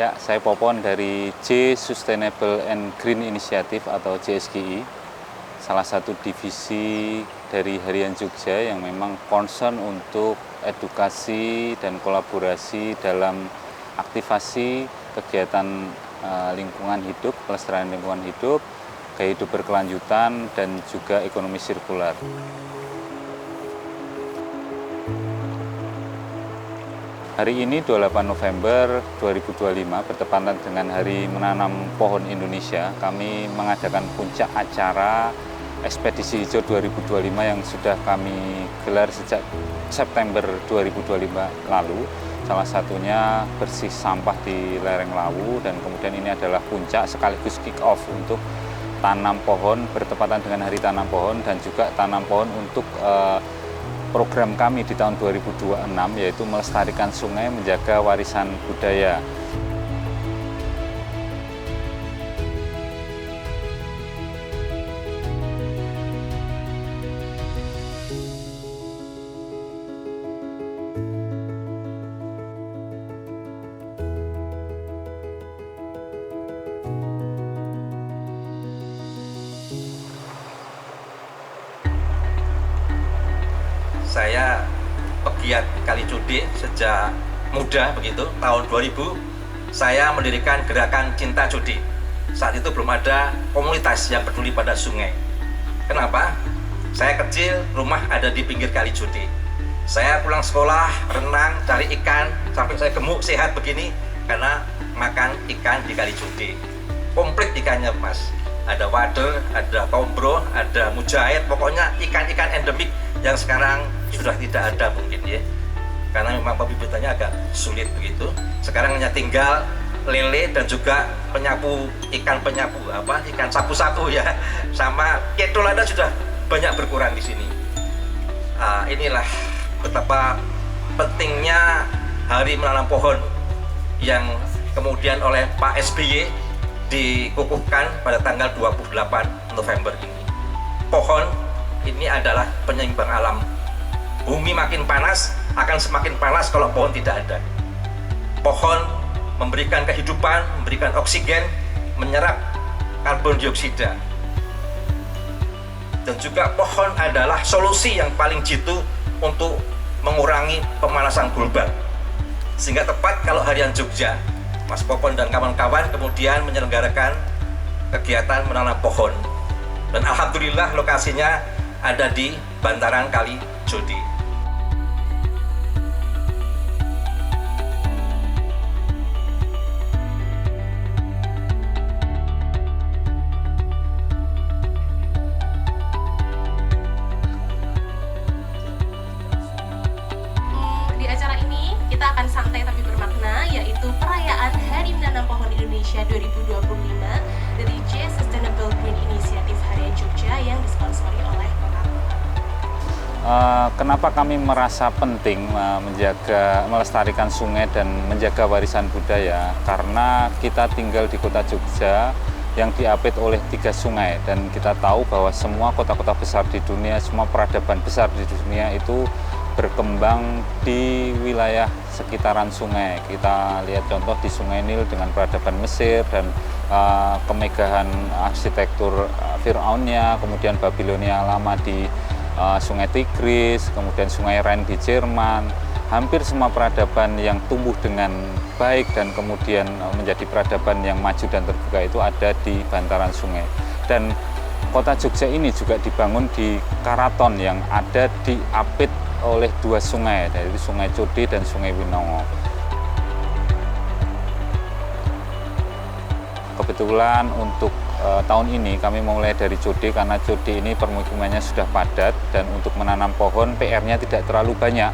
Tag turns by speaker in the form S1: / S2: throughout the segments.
S1: Ya, saya Popon dari J Sustainable and Green Initiative atau JSGI, salah satu divisi dari Harian Jogja yang memang concern untuk edukasi dan kolaborasi dalam aktivasi kegiatan lingkungan hidup, pelestarian lingkungan hidup, gaya hidup berkelanjutan, dan juga ekonomi sirkular. Hari ini 28 November 2025 bertepatan dengan Hari Menanam Pohon Indonesia. Kami mengadakan puncak acara Ekspedisi Hijau 2025 yang sudah kami gelar sejak September 2025 lalu. Salah satunya bersih sampah di lereng Lawu, dan kemudian ini adalah puncak sekaligus kick off untuk tanam pohon bertepatan dengan Hari Tanam Pohon, dan juga tanam pohon untuk program kami di tahun 2026, yaitu melestarikan sungai, menjaga warisan budaya.
S2: Saya pegiat Kali Cudi sejak muda begitu. Tahun 2000 saya mendirikan gerakan Cinta Cudi. Saat itu belum ada komunitas yang peduli pada sungai. Kenapa? Saya kecil, rumah ada di pinggir Kali Cudi. Saya pulang sekolah, renang, cari ikan, sampai saya gemuk, sehat begini karena makan ikan di Kali Cudi. Komplit ikannya, Mas. Ada wader, ada tombro, ada mujair, pokoknya ikan-ikan endemik yang sekarang sudah tidak ada mungkin ya, karena memang pembibitannya agak sulit begitu. Sekarang hanya tinggal lele dan juga ikan sapu-sapu ya, sama ketulada sudah banyak berkurang di sini. Inilah betapa pentingnya Hari Menanam Pohon yang kemudian oleh Pak SBY dikukuhkan pada tanggal 28 November ini. Pohon ini adalah penyeimbang alam. Bumi makin panas, akan semakin panas kalau pohon tidak ada. Pohon memberikan kehidupan, memberikan oksigen, menyerap karbon dioksida. Dan juga pohon adalah solusi yang paling jitu untuk mengurangi pemanasan global. Sehingga tepat kalau Harian Jogja, Mas Popon dan kawan-kawan kemudian menyelenggarakan kegiatan menanam pohon. Dan alhamdulillah lokasinya ada di bantaran Kali Cudi.
S3: Di acara ini kita akan santai tapi bermakna, yaitu perayaan Hari Menanam Pohon Indonesia 2025 dari J Sustainable Green Initiative Harian Jogja yang disponsori oleh
S1: Kenapa kami merasa penting melestarikan sungai dan menjaga warisan budaya? Karena kita tinggal di kota Jogja yang diapit oleh 3 sungai, dan kita tahu bahwa semua kota-kota besar di dunia, semua peradaban besar di dunia itu berkembang di wilayah sekitaran sungai. Kita lihat contoh di Sungai Nil dengan peradaban Mesir dan kemegahan arsitektur Firaunnya, kemudian Babilonia lama di Sungai Tigris, kemudian Sungai Rhine di Jerman. Hampir semua peradaban yang tumbuh dengan baik dan kemudian menjadi peradaban yang maju dan terbuka itu ada di bantaran sungai. Dan kota Jogja ini juga dibangun di karaton yang ada diapit oleh 2 sungai, yaitu Sungai Cudi dan Sungai Winongo. Kebetulan untuk tahun ini kami mulai dari Cudi, karena Cudi ini permukimannya sudah padat, dan untuk menanam pohon PR-nya tidak terlalu banyak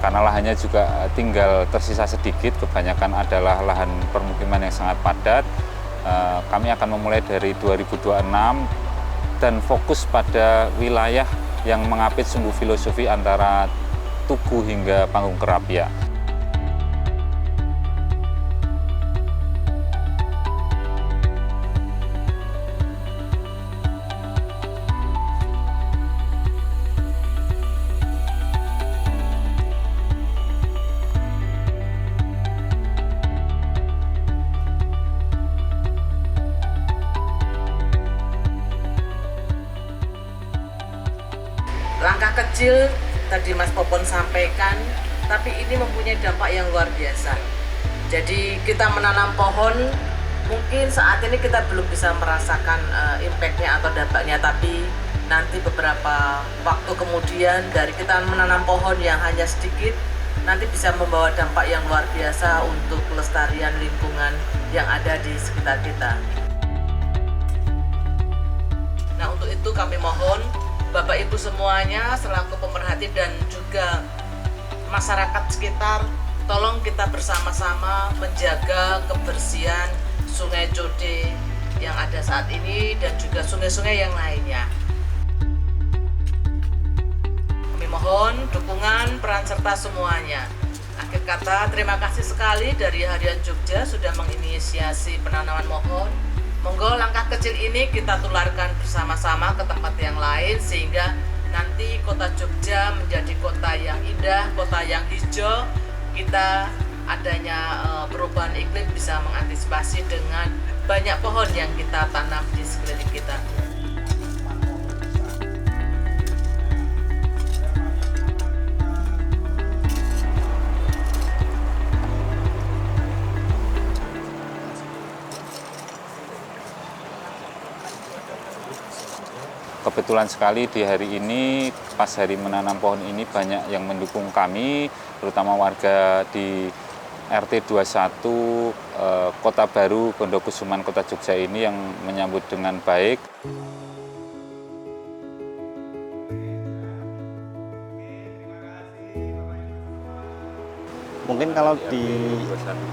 S1: karena lahannya juga tinggal tersisa sedikit, kebanyakan adalah lahan permukiman yang sangat padat. Kami akan memulai dari 2026 dan fokus pada wilayah yang mengapit sumbu filosofi antara Tugu hingga Panggung Kerapia.
S4: langkah kecil tadi Mas Popon sampaikan, tapi ini mempunyai dampak yang luar biasa. Jadi kita menanam pohon, mungkin saat ini kita belum bisa merasakan impact-nya atau dampaknya, tapi nanti beberapa waktu kemudian dari kita menanam pohon yang hanya sedikit, nanti bisa membawa dampak yang luar biasa untuk kelestarian lingkungan yang ada di sekitar kita. Nah, untuk itu kami mohon Bapak Ibu semuanya selaku pemerhati dan juga masyarakat sekitar, tolong kita bersama-sama menjaga kebersihan Sungai Code yang ada saat ini dan juga sungai-sungai yang lainnya. Kami mohon dukungan peran serta semuanya. Akhir kata, terima kasih sekali dari Harian Jogja sudah menginisiasi penanaman pohon. Monggo langkah kecil ini kita tularkan bersama-sama ke tempat yang lain sehingga nanti kota Jogja menjadi kota yang indah, kota yang hijau. Kita adanya perubahan iklim bisa mengantisipasi dengan banyak pohon yang kita tanam di sekeliling kita.
S1: Kebetulan sekali di hari ini, pas hari menanam pohon ini banyak yang mendukung kami, terutama warga di RT 21 Kota Baru Gondokusuman Kota Jogja ini yang menyambut dengan baik.
S5: Mungkin kalau di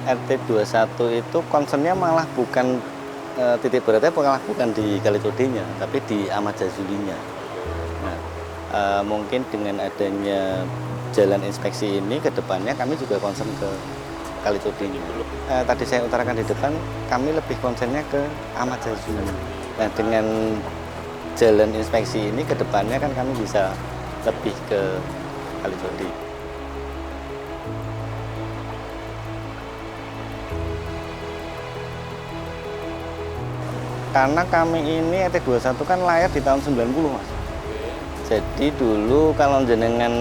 S5: RT 21 itu concernnya malah bukan titik beratnya bukan di Kali Codenya, tapi di Ahmad Jazulinya. Nah, mungkin dengan adanya jalan inspeksi ini ke depannya kami juga concern ke Kali Codenya. Tadi saya utarakan di depan, kami lebih concernnya ke Ahmad Jazuli. Nah, dengan jalan inspeksi ini ke depannya kan kami bisa lebih ke Kali Code. Karena kami ini RT 21 kan lahir di tahun 90, Mas. Jadi dulu kalau jenengan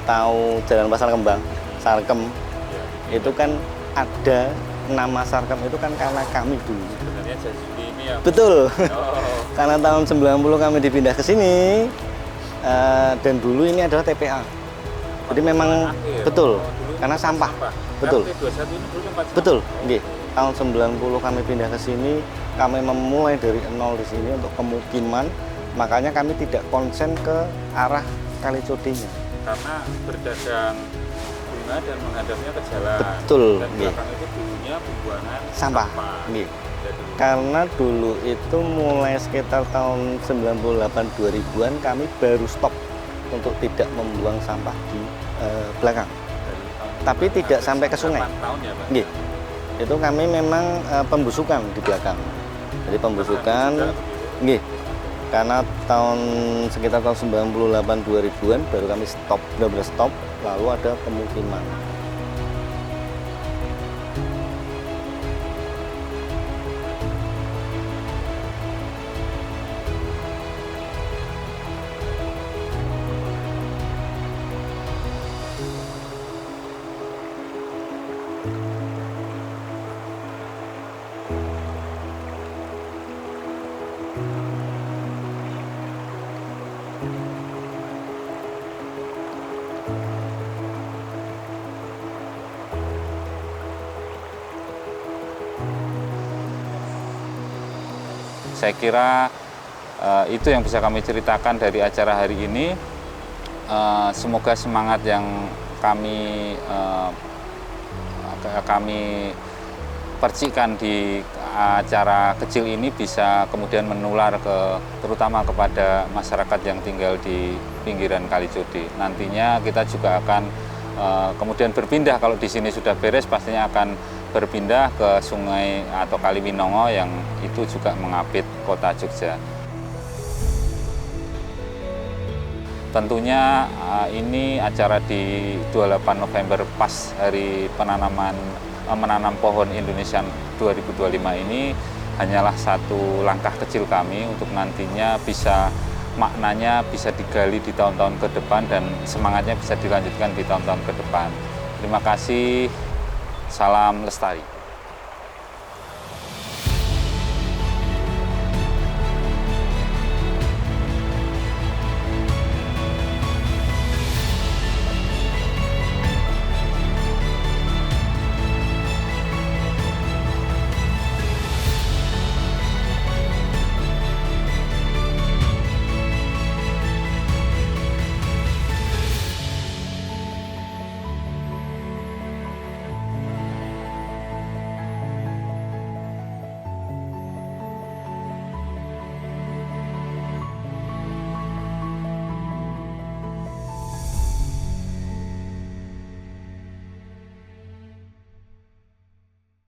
S5: tahu Jalan Pasar Kembang, Sarkem, itu kan ada nama Sarkem itu kan karena kami dulu.
S1: Sebenarnya Jazuli ini ya?
S5: Betul.
S1: Oh.
S5: Karena tahun 90 kami dipindah ke sini, dan dulu ini adalah TPA. Jadi memang betul, karena sampah. Betul.
S1: RT 21 ini dulu tempat
S5: Betul, nggih. Tahun 90 kami pindah ke sini, kami memulai dari nol di sini untuk pemukiman, makanya kami tidak konsen ke arah Kali Codenya.
S1: Karena berdagang bunga dan menghadapnya ke jalan.
S5: Betul,
S1: Dan
S5: nggih.
S1: belakang itu dulunya pembuangan
S5: Sampah, nggih. Karena dulu itu mulai sekitar tahun 98 2000-an kami baru stop untuk tidak membuang sampah di belakang. Tapi tidak sampai ke sungai.
S1: 8 tahun ya, Pak?
S5: Nggih. Itu kami memang pembusukan di belakang. Jadi pembusukan, nggih. Karena sekitar tahun 98 2000-an baru kami stop, benar-benar stop, lalu ada pemukiman.
S1: Saya kira itu yang bisa kami ceritakan dari acara hari ini. Semoga semangat yang kami percikan di acara kecil ini bisa kemudian menular terutama kepada masyarakat yang tinggal di pinggiran Kali Code. Nantinya kita juga akan kemudian berpindah, kalau di sini sudah beres pastinya akan berpindah ke sungai atau Kali Winongo yang itu juga mengapit kota Jogja. Tentunya ini acara di 28 November pas hari menanam pohon Indonesia 2025 ini hanyalah satu langkah kecil kami untuk nantinya bisa maknanya bisa digali di tahun-tahun ke depan dan semangatnya bisa dilanjutkan di tahun-tahun ke depan. Terima kasih, salam lestari.